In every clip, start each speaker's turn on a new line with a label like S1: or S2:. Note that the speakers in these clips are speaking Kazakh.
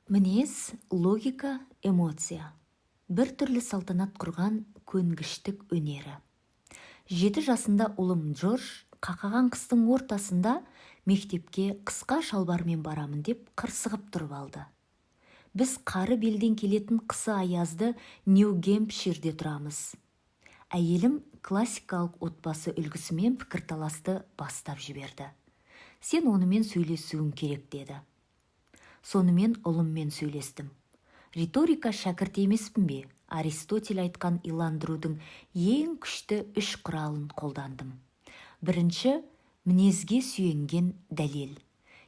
S1: Мінез, логика, эмоция. Бір түрлі салтанат құрған көнгіштік өнері. 7 жасында ұлым Джордж қақаған қыстың ортасында мектепке қысқа шалбармен барамын деп қырсығып тұрып алды. Біз қары белден келетін қысы аязды Нью-Гэмпширде тұрамыз. Әйелім классикалық отбасы үлгісімен пікірталасты бастап жіберді. Сен онымен сөйлесуің керек деді. Сонымен ұлыммен сөйлестім. Риторика шәкірт емеспін бе? Аристотель айтқан иландырудың ең күшті 3 құралын қолдандым. Бірінші, мінезге сүйенген дәлел.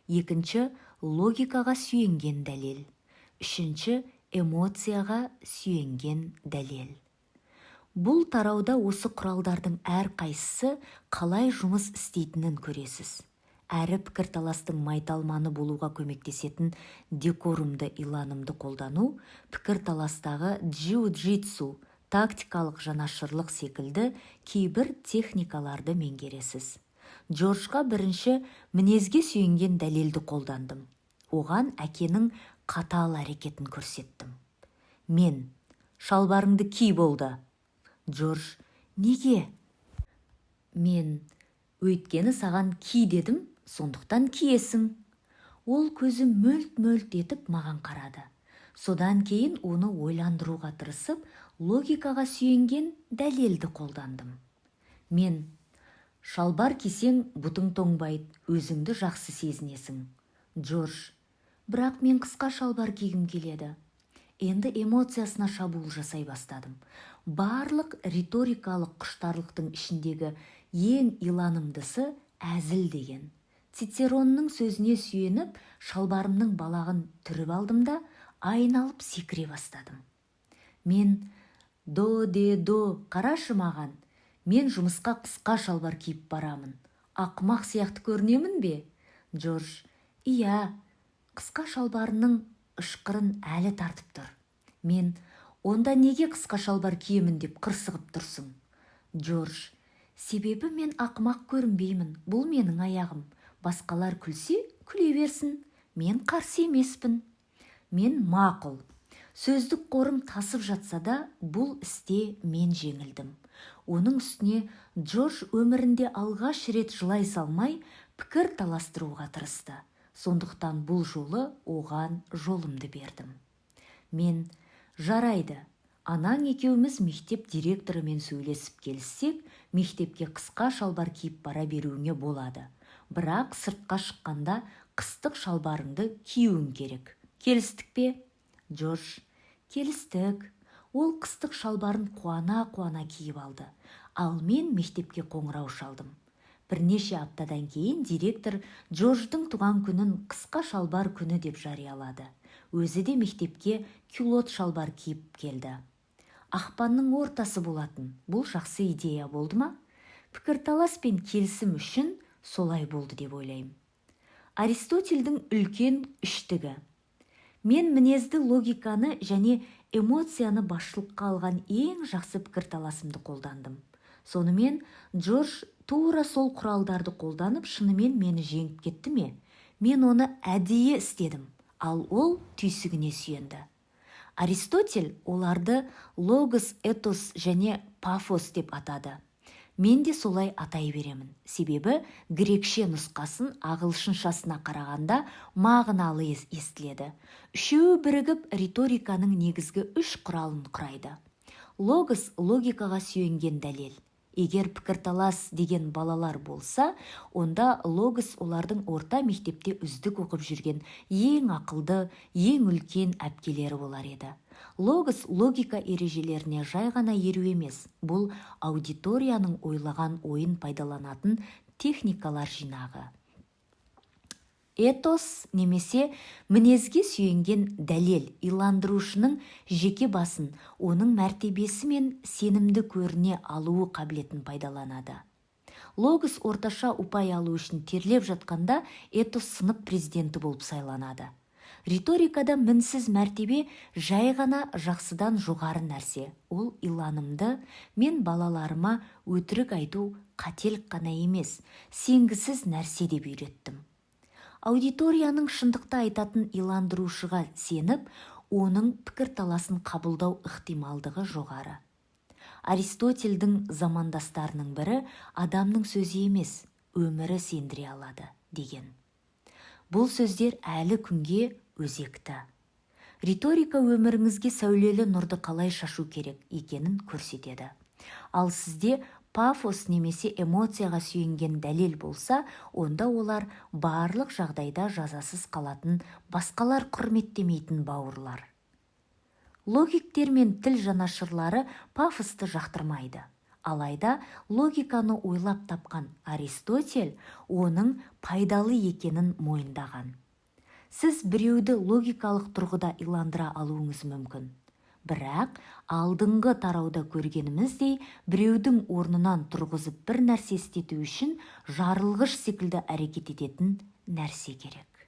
S1: Екінші, логикаға сүйенген дәлел. Үшінші, эмоцияға сүйенген дәлел. Бұл тарауда осы құралдардың әрқайсысы қалай жұмыс істейтінін көресіз. Әрі пікірталастың майталманы болуға көмектесетін декорумды иланымды қолдану, пікірталастағы джиу-джитсу, тактикалық жанашырлық секілді кейбір техникаларды меңгересіз. Джорджға бірінші мінезге сүйенген дәлелді қолдандым. Оған әкенің қатал әрекетін көрсеттім. Мен, шалбарыңды ки болды. Джордж, неге? Мен, өйткені саған ки дедім, сондықтан киесің. Ол көзі мөлт-мөлт етіп маған қарады. Содан кейін оны ойландыруға тырысып, логикаға сүйенген дәлелді қолдандым. Мен, шалбар кисең бұтың тоңбайды, өзіңді жақсы сезінесің. Джордж, бірақ мен қысқа шалбар кигім келеді. Енді эмоциясына шабуыл жасай бастадым. Барлық риторикалық құштарлықтың ішіндегі ең иланымдысы әзіл деген. Цицеронның сөзіне сүйеніп, шалбарымның балағын түріп алдым да, айналып секіре бастадым. Мен, до, қарашы маған. Мен жұмысқа қысқа шалбар киіп барамын. Ақымақ сияқты көрінемін бе? Джордж, иә, қысқа шалбарының ышқырын әлі тартып тұр. Мен, онда неге қысқа шалбар киемін деп қырсығып тұрсың? Джордж, себебі мен ақымақ көрінбеймін, бұл менің аяғым. Басқалар күлсе, күле берсін. Мен қарсы емеспін. Мен мақұл. Сөздік қорым тасып жатса да, бұл істе мен жеңілдім. Оның үстіне Джордж өмірінде алғаш рет жылай салмай, пікір таластыруға тырысты. Сондықтан бұл жолы оған жолымды бердім. Мен, жарайды, анаң екеуміз мектеп директорымен сөйлесіп келіссек, мектепке қысқа шалбар киіп бара беруіңе болады. Бірақ сыртқа шыққанда қыстық шалбарыңды киюің керек. Келістік пе? Джордж, келістік. Ол қыстық шалбарын қуана киіп алды. Ал мен мектепке қоңырау шалдым. Бірнеше аптадан кейін директор Джордждың туған күнін қысқа шалбар күні деп жариялады. Өзі де мектепке кюлот шалбар киіп келді. Ақпанның ортасы болатын. Бұл жақсы идея болды ма? Пікірталас пен келісім үшін солай болды деп ойлаймын. Аристотельдің үлкен үштігі. Мен мінезді, логиканы және эмоцияны басшылыққа алған ең жақсы пікірталасымды қолдандым. Сонымен Джордж тура сол құралдарды қолданып шынымен мені жеңіп кетті ме? Мен оны әдейі істедім, ал ол түйсігіне сүйенді. Аристотель оларды логос, этос және пафос деп атады. Мен де солай атай беремін. Себебі грекше нұсқасын ағылшыншасына қарағанда мағыналы естіледі. Үшеуі бірігіп риториканың негізгі 3 құралын құрайды. Логос логикаға сүйенген дәлел. Егер пікірталас деген балалар болса, онда логос олардың орта мектепте үздік оқып жүрген ең ақылды, ең үлкен әпкелері болар еді. Логос логика ережелеріне жай ғана еру емес, бұл аудиторияның ойлаған ойын пайдаланатын техникалар жинағы. Этос немесе мінезге сүйенген дәлел иландырушының жеке басын, оның мәртебесі мен сенімді көріне алуы қабілетін пайдаланады. Логос орташа ұпай алу үшін терлеп жатқанда этос сынып президенті болып сайланады. Риторикада мінсіз мәртебе жай ғана жақсыдан жоғары нәрсе. Ол иланымды мен балаларыма өтірік айту қателік қана емес, сенгісіз нәрсе деп үйреттім. Аудиторияның шындықты айтатын иландырушыға сеніп, оның пікірталасын қабылдау ықтималдығы жоғары. Аристотельдің замандастарының бірі адамның сөзі емес, өмірі сендіре алады деген. Бұл сөздер әлі күнге өзекті. Риторика өміріңізге сәулелі нұрды қалай шашу керек екенін көрсетеді. Ал сізде пафос немесе эмоцияға сүйенген дәлел болса, онда олар барлық жағдайда жазасыз қалатын, басқалар құрметтемейтін бауырлар. Логиктер мен тіл жанашырлары пафосты жақтырмайды. Алайда логиканы ойлап тапқан Аристотель оның пайдалы екенін мойындаған. Сіз біреуді логикалық тұрғыда иландыра алуыңыз мүмкін. Бірақ алдыңғы тарауда көргеніміздей, біреудің орнынан тұрғызып бір нәрсе істету үшін жарылғыш секілді әрекет ететін нәрсе керек.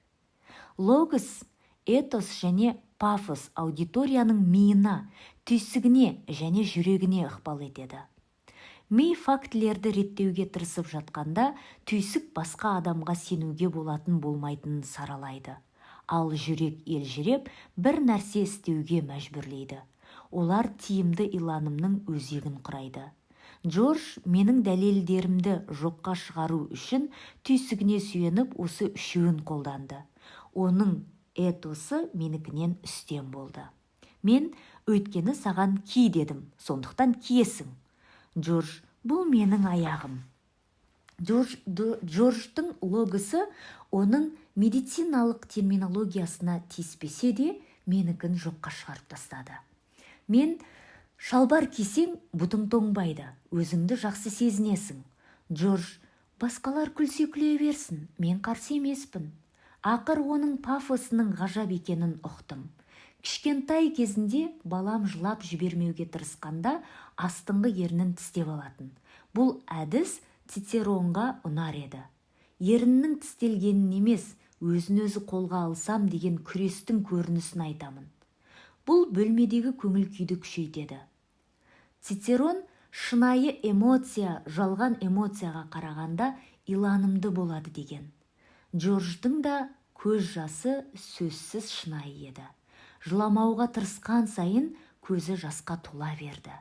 S1: Логос, этос және пафос аудиторияның миына, түйсігіне және жүрегіне ықпал етеді. Ми фактілерді реттеуге тырысып жатқанда, түйсік басқа адамға сенуге болатын болмайтынын саралайды. Ал жүрек елжіреп, бір нәрсе істеуге мәжбүрлейді. Олар тиімді иланымның өзегін құрайды. Джордж менің дәлелдерімді жоққа шығару үшін түйсігіне сүйеніп осы үшеуін қолданды. Оның этосы менікінен үстем болды. Мен өйткені саған ки дедім, сондықтан киесің. Джордж, бұл менің аяғым. Джорджтың логосы оның медициналық терминологиясына тиіспесе де, менікін жоққа шығарып тастады. Мен шалбар кисең, бұтың тоңбайды, өзіңді жақсы сезінесің. Джордж, басқалар күлсе күле берсін, мен қарсы емеспін. Ақыр оның пафосының ғажап екенін ұқтым. Кішкентай кезінде балам жылап жібермеуге тырысқанда астыңғы ернін тістеп алатын. Бұл әдіс Цицеронға ұнар еді. Еріннің тістелгенін емес, өзін-өзі қолға алсам деген күрестің көрінісін айтамын. Бұл бөлмедегі көңіл күйді күшейтеді. Цицерон шынайы эмоция жалған эмоцияға қарағанда иланымды болады деген. Джордждың да көз жасы сөзсіз шынайы еді. Жыламауға тырысқан сайын көзі жасқа тола берді.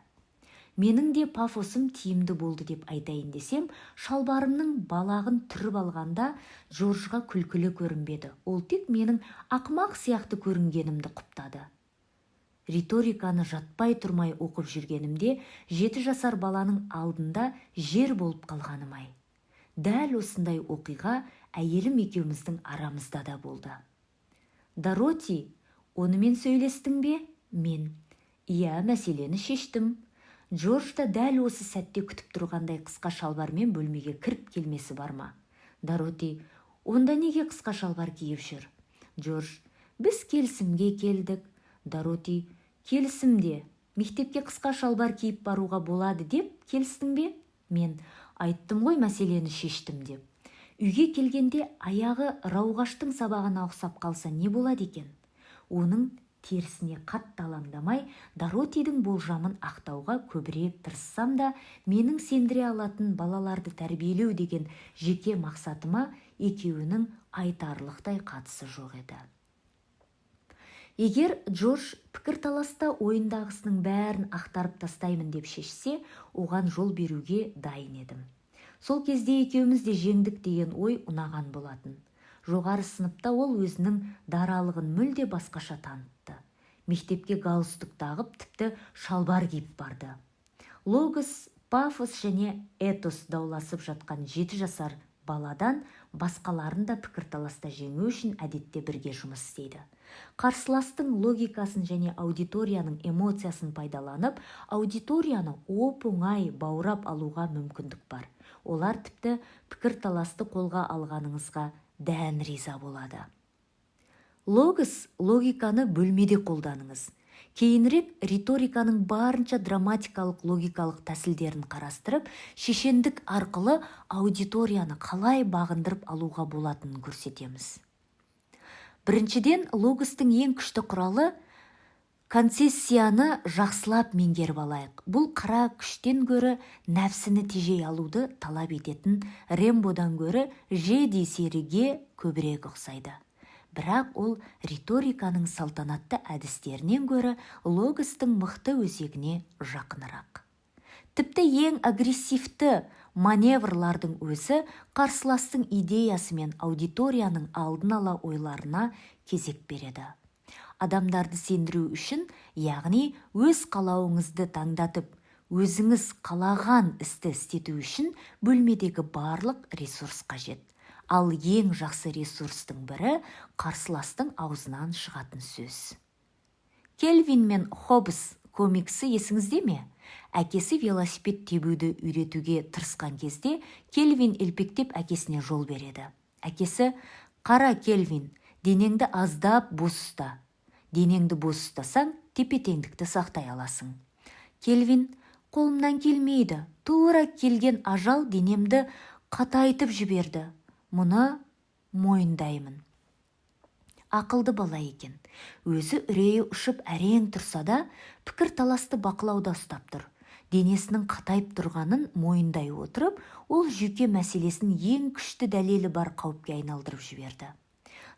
S1: Менің де пафосым тиімді болды деп айтайын десем, шалбарымның балағын түріп алғанда Джорджға күлкілі көрінбеді. Ол тек менің ақымақ сияқты көрінгенімді құптады. Риториканы жатпай тұрмай оқып жүргенімде 7 жасар баланың алдында жер болып қалғаным-ай. Дәл осындай оқиға әйелім екеуміздің арамызда да болды. Дороти, онымен сөйлестің бе? Мен, иә, мәселені шештім. Джордж та дәл осы сәтте күтіп тұрғандай қысқа шалбармен бөлмеге кіріп келмесі бар ма? Дороти, онда неге қысқа шалбар киіп жүр? Джордж, біз келісімге келдік. Дороти, келісімде, мектепке қысқа шалбар киіп баруға болады деп келістің бе? Мен, айттым ғой мәселені шештім деп. Үйге келгенде аяғы рауғаштың сабағына ұқсап қалса не болады екен? Оның терісіне қатты алаңдамай, Доротидің болжамын ақтауға көбірек тырыссам да, менің сендіре алатын балаларды тәрбиелеу деген жеке мақсатыма екеуінің айтарлықтай қатысы жоқ еді. Егер Джордж пікірталаста ойындағысының бәрін ақтарып тастаймын деп шешсе, оған жол беруге дайын едім. Сол кезде екеуміз де жеңдік деген ой ұнаған болатын. Жоғары сыныпта ол өзінің даралығын мүлде басқаша танытты. Мектепке галстук тағып, тіпті шалбар киіп барды. Логос, пафос және этос дауласып жатқан 7 жасар баладан басқаларын да пікірталаста жеңу үшін әдетте бірге жұмыс істейді. Қарсыластың логикасын және аудиторияның эмоциясын пайдаланып, аудиторияны оп-оңай баурап алуға мүмкіндік бар. Олар тіпті пікірталасты қолға алғаныңызға дән риза болады. Логос логиканы бөлмеде қолданыңыз. Кейінірек риториканың барынша драматикалық логикалық тәсілдерін қарастырып, шешендік арқылы аудиторияны қалай бағындырып алуға болатынын көрсетеміз. Біріншіден, логостың ең күшті құралы концессияны жақсылап меңгеріп алайық. Бұл қара күштен гөрі нәпсіні тежей алуды талап ететін Рембодан гөрі жеди серіге көбірек ұқсайды. Бірақ ол риториканың салтанатты әдістерінен гөрі логостың мықты өзегіне жақынырақ. Тіпті ең агрессивті маневрлардың өзі қарсыластың идеясы мен аудиторияның алдын ала ойларына кезек береді. Адамдарды сендіру үшін, яғни өз қалауыңызды таңдатып, өзіңіз қалаған істі істету үшін бөлмедегі барлық ресурс қажет. Ал ең жақсы ресурстың бірі қарсыластың аузынан шығатын сөз. Кельвин мен Хоббс комиксі есіңізде ме? Әкесі велосипед тебуді үйретуге тырысқан кезде Кельвин елпектеп әкесіне жол береді. Әкесі: «Қара Кельвин, денеңді аздап бос ұста. Денеңді бос ұстасаң, тепе-теңдікті сақтай аласың». Кельвин: «Қолымнан келмейді. Тура келген ажал денемді қатайтып жіберді. Мұны мойындаймын». Ақылды бала екен. Өзі үрейі ұшып әрең тұрса да, пікір таласты бақылауда ұстап тұр. Денесінің қатайып тұрғанын мойындай отырып, ол жүйке мәселесін ең күшті дәлелі бар қауіпке айналдырып жіберді.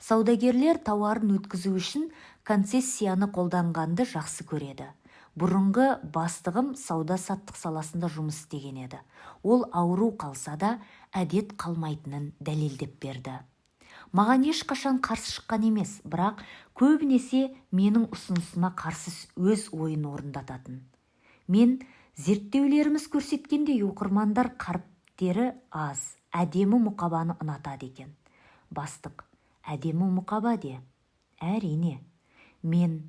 S1: Саудагерлер тауарын өткізу үшін концессияны қолданғанды жақсы көреді. Бұрынғы бастығым сауда-саттық саласында жұмыс істеген еді. Ол ауру қалса да әдет қалмайтынын дәлелдеп берді. Маған ешқашан қарсы шыққан емес, бірақ көбінесе менің ұсынысыма қарсы өз ойын орындататын. Мен зерттеулеріміз көрсеткендей оқырмандар қаріптері аз, әдемі мұқабаны ұнатады екен. Бастық: «Әдемі мұқаба де». Әрине. Мен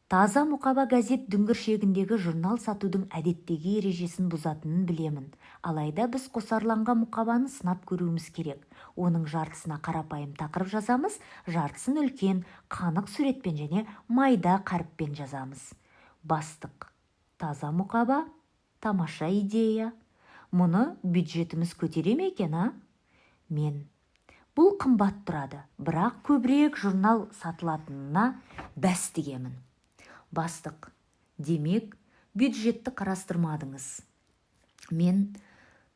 S1: таза мұқаба газет дүңгіршегіндегі журнал сатудың әдеттегі ережесін бұзатынын білемін. Алайда біз қосарланған мұқабаны сынап көруіміз керек. Оның жартысына қарапайым тақырып жазамыз, жартысын үлкен, қанық суретпен және майда қаріппен жазамыз. Бастық: «Таза мұқаба? Тамаша идея. Мұны бюджетіміз көтере ме екен, а?» Мен: «Бұл қымбат тұрады, бірақ көбірек журнал сатылатынына бәс тігемін». Бастық: «Демек, бюджетті қарастырмадыңыз». Мен: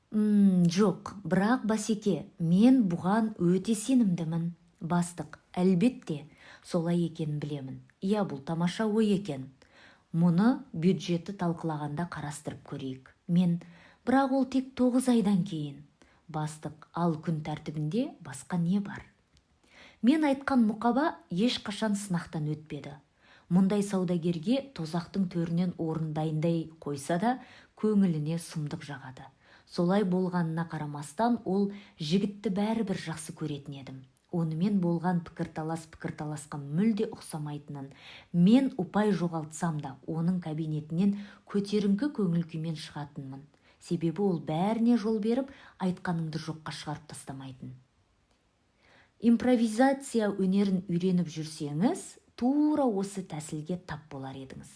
S1: «Жоқ, бірақ басеке, мен бұған өте сенімдімін». Бастық: «Әлбетте, солай екенін білемін. Иә, бұл тамаша ой екен. Мұны бюджетті талқылағанда қарастырып көрейік». Мен: «Бірақ ол тек 9 айдан кейін». Бастық: «Ал күн тәртібінде басқа не бар?» Мен айтқан мұқаба ешқашан сынақтан өтпеді. Мұндай саудагерге тозақтың төрінен орындайындай қойса да, көңіліне сұмдық жағады. Солай болғанына қарамастан, ол жігітті бәрібір жақсы көретін едім. Онымен болған пікірталасқа мүлде ұқсамайтынын, мен ұпай жоғалтсам да, оның кабинетінен көтеріңкі көңіл күймен шығатынмын. Себебі ол бәріне жол беріп, айтқаныңды жоққа шығарып тастамайтын. Импровизация өнерін үйреніп жүрсеңіз, тура осы тәсілге тап болар едіңіз.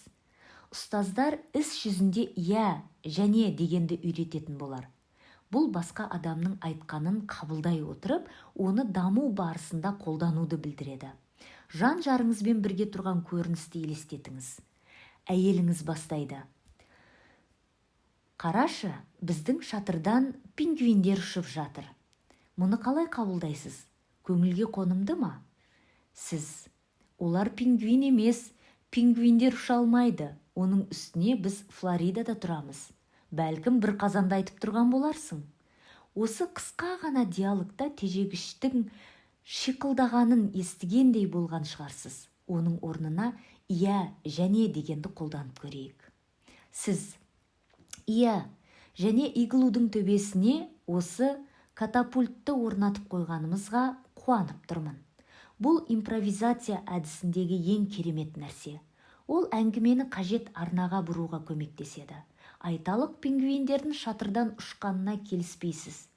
S1: Ұстаздар іс жүзінде «я» және дегенді үйрететін болар. Бұл басқа адамның айтқанын қабылдай отырып, оны даму барысында қолдануды білдіреді. Жан-жарыңызбен бірге тұрған көріністі елестетіңіз. Әйеліңіз бастайды: «Қарашы, біздің шатырдан пингвиндер ұшып жатыр. Мұны қалай қабылдайсыз? Көңілге қонымды ма?» Сіз: «Олар пингвин емес, пингвиндер ұша алмайды. Оның үстіне біз Флоридада тұрамыз. Бәлкім бір қазанда айтып тұрған боларсың». Осы қысқа ғана диалогта тежегіштің шиқылдағанын естігендей болған шығарсыз. Оның орнына «иә» және дегенді қолданып көрейік. Сіз: «Иә, және иглудың төбесіне осы катапультты орнатып қойғанымызға қуанып тұрмын». Бұл импровизация әдісіндегі ең керемет нәрсе. Ол әңгімені қажет арнаға бұруға көмектеседі. Айталық, пингвиндердің шатырдан ұшқанына келіспейсіз.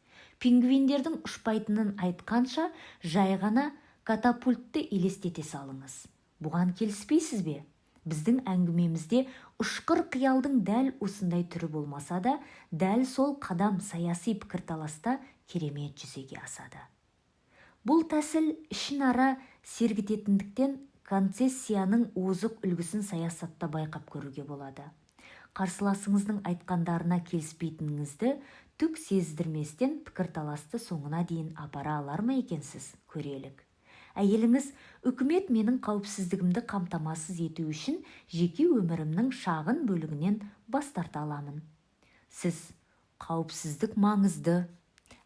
S1: Пингвиндердің ұшпайтынын айтқанша, жай ғана катапультты елестете салыңыз. Бұған келіспейсіз бе? Біздің әңгімемізде ұшқыр қиялдың дәл осындай түрі болмаса да, дәл сол қадам саяси пікірталаста керемет жүзеге асады. Бұл тәсіл ішінара сергітетіндіктен концессияның озық үлгісін саясатта байқап көруге болады. Қарсыласыңыздың айтқандарына келіспейтініңізді түк сездірместен пікірталасты соңына дейін апара алар ма екенсіз? Көрелік. Әйеліңіз: үкімет менің қауіпсіздігімді қамтамасыз ету үшін жеке өмірімнің шағын бөлігінен бас тарта аламын. Сіз: қауіпсіздік маңызды.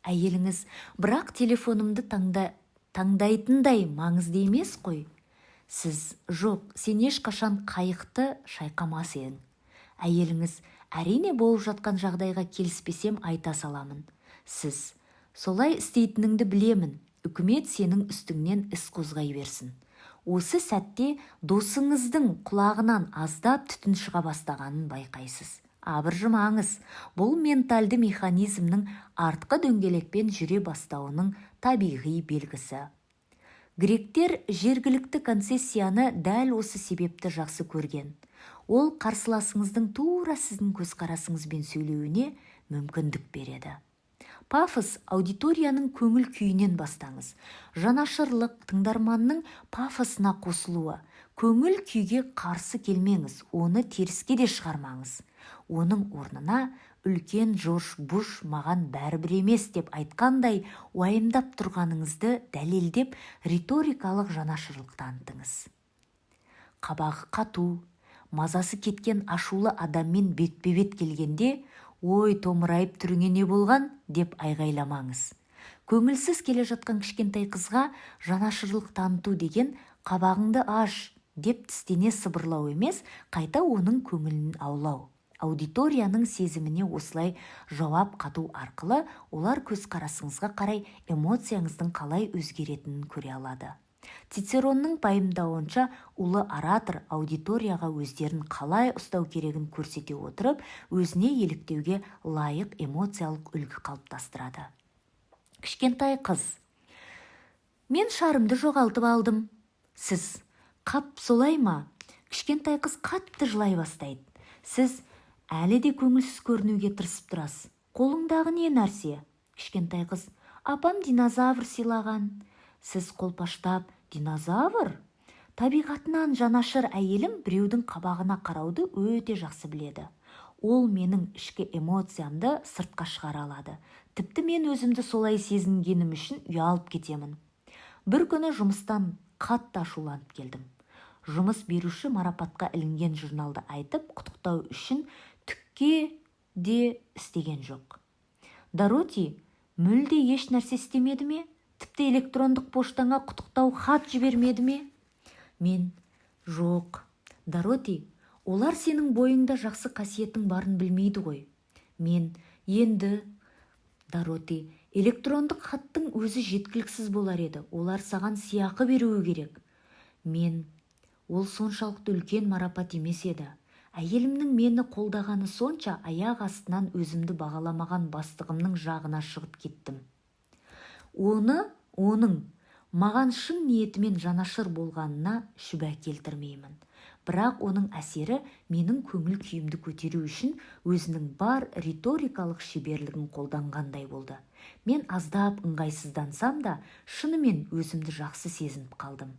S1: Әйеліңіз: бірақ телефонымды таңдайтындай маңызды емес қой. Сіз: жоқ, сен ешқашан қайықты шайқамас едің. Әйеліңіз: әрине, болып жатқан жағдайға келіспесем айта саламын. Сіз: солай істейтініңді білемін, үкімет сенің үстіңнен іс қозғай берсін. Осы сәтте досыңыздың құлағынан аздап түтін шыға бастағанын байқайсыз. Абыржымаңыз, бұл ментальды механизмнің артқы дөңгелекпен жүре бастауының табиғи белгісі. Гректер жергілікті концессияны дәл осы себепті жақсы көрген. Ол қарсыласыңыздың тура сіздің көзқарасыңызбен сөйлеуіне мүмкіндік береді. Пафос аудиторияның көңіл күйінен бастаңыз. Жанашырлық тыңдарманның пафосына қосылуы. Көңіл күйге қарсы келмеңіз, оны теріске де шығармаңыз. Оның орнына үлкен Джордж Буш маған бәрібір емес деп айтқандай уайымдап тұрғаныңызды дәлелдеп риторикалық жанашырлық танытыңыз. Қабағы қату, мазасы кеткен ашулы адаммен бетпе-бет келгенде: ой, томырайып түріңе не болған деп айғайламаңыз. Көңілсіз келе жатқан кішкентай қызға жанашырлық таныту деген қабағыңды аш деп тістене сыбырлау емес, қайта оның көңілін аулау. Аудиторияның сезіміне осылай жауап қату арқылы олар көзқарасыңызға қарай эмоцияңыздың қалай өзгеретінін көре алады. Цицеронның пайымдауынша, ұлы оратор аудиторияға өздерін қалай ұстау керегін көрсете отырып, өзіне еліктеуге лайық эмоциялық үлгі қалыптастырады. Кішкентай қыз: мен шарымды жоғалтып алдым. Сіз: қап, солай ма? Кішкентай қыз қатты жылай бастайды. Сіз әлі де көңілсіз көрінуге тырысып тұрасыз. Қолыңдағы не нәрсе? Кішкентай қыз: апам динозавр сыйлаған. Сіз қолпаштап: динозавр? Табиғатынан жанашыр әйелім біреудің қабағына қарауды өте жақсы біледі. Ол менің ішкі эмоциямды сыртқа шығара алады. Тіпті мен өзімді солай сезінгенім үшін ұялып кетемін. Бір күні жұмыстан қатты ашуланып келдім. Жұмыс беруші марапатқа ілінген журналды айтып құттықтау үшін түкке де істеген жоқ. Дороти мүлде еш нәрсе істемеді ме? Тіпті электрондық поштаңа құттықтау хат жібермеді ме? Мен: жоқ. Дороти, олар сенің бойыңда жақсы қасиетің барын білмейді ғой. Мен: енді. Дороти: электрондық хаттың өзі жеткіліксіз болар еді, олар саған сыйақы беруі керек. Мен: ол соншалықты үлкен марапат емес еді. Әйелімнің мені қолдағаны сонша аяқ астынан өзімді бағаламаған бастығымның жағына шығып кеттім. Оның маған шын ниетімен жанашыр болғанына шүбә келтірмеймін. Бірақ оның әсері менің көңіл күйімді көтеру үшін өзінің бар риторикалық шеберлігін қолданғандай болды. Мен аздап ыңғайсыздансам да, шынымен өзімді жақсы сезініп қалдым.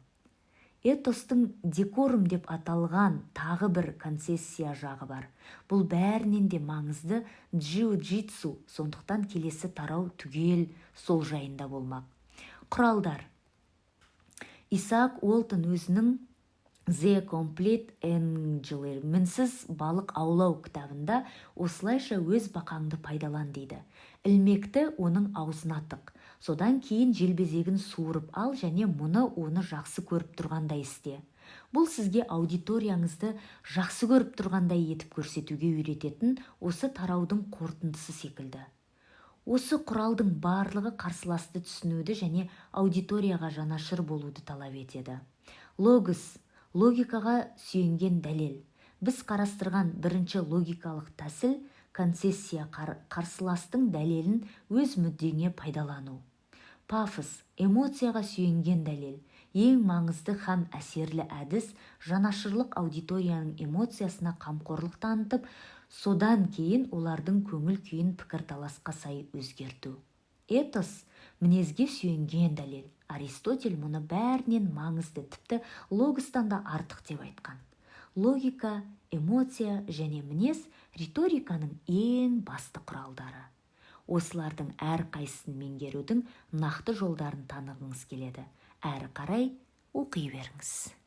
S1: Этостың декорум деп аталған тағы бір концессия жағы бар. Бұл бәрінен де маңызды джиу-джитсу, сондықтан келесі тарау түгел сол жайында болмақ. Құралдар. Исаак Уолтон өзінің The Complete Angler, мінсіз балық аулау кітабында осылайша өз бақаңды пайдалан дейді. Ілмекті оның аузына тық. Содан кейін желбезегін суырып ал және оны жақсы көріп тұрғандай істе. Бұл сізге аудиторияңызды жақсы көріп тұрғандай етіп көрсетуге үйрететін осы тараудың қорытындысы секілді. Осы құралдың барлығы қарсыласты түсінуді және аудиторияға жанашыр болуды талап етеді. Логос – логикаға сүйенген дәлел. Біз қарастырған бірінші логикалық тәсіл концессия қарсыластың дәлелін өз мүддеңе пайдалану. Пафос – эмоцияға сүйенген дәлел. Ең маңызды һәм әсерлі әдіс жанашырлық аудиторияның эмоциясына қамқорлық танытып, содан кейін олардың көңіл күйін пікірталасқа сай өзгерту. Этос мінезге сүйенген дәлел. Аристотель мұны бәрінен маңызды, тіпті логостан да артық деп айтқан. Логика, эмоция және мінез риториканың ең басты құралдары. Осылардың әрқайсысын меңгерудің нақты жолдарын танығыңыз келеді. Әрі қарай оқи беріңіз.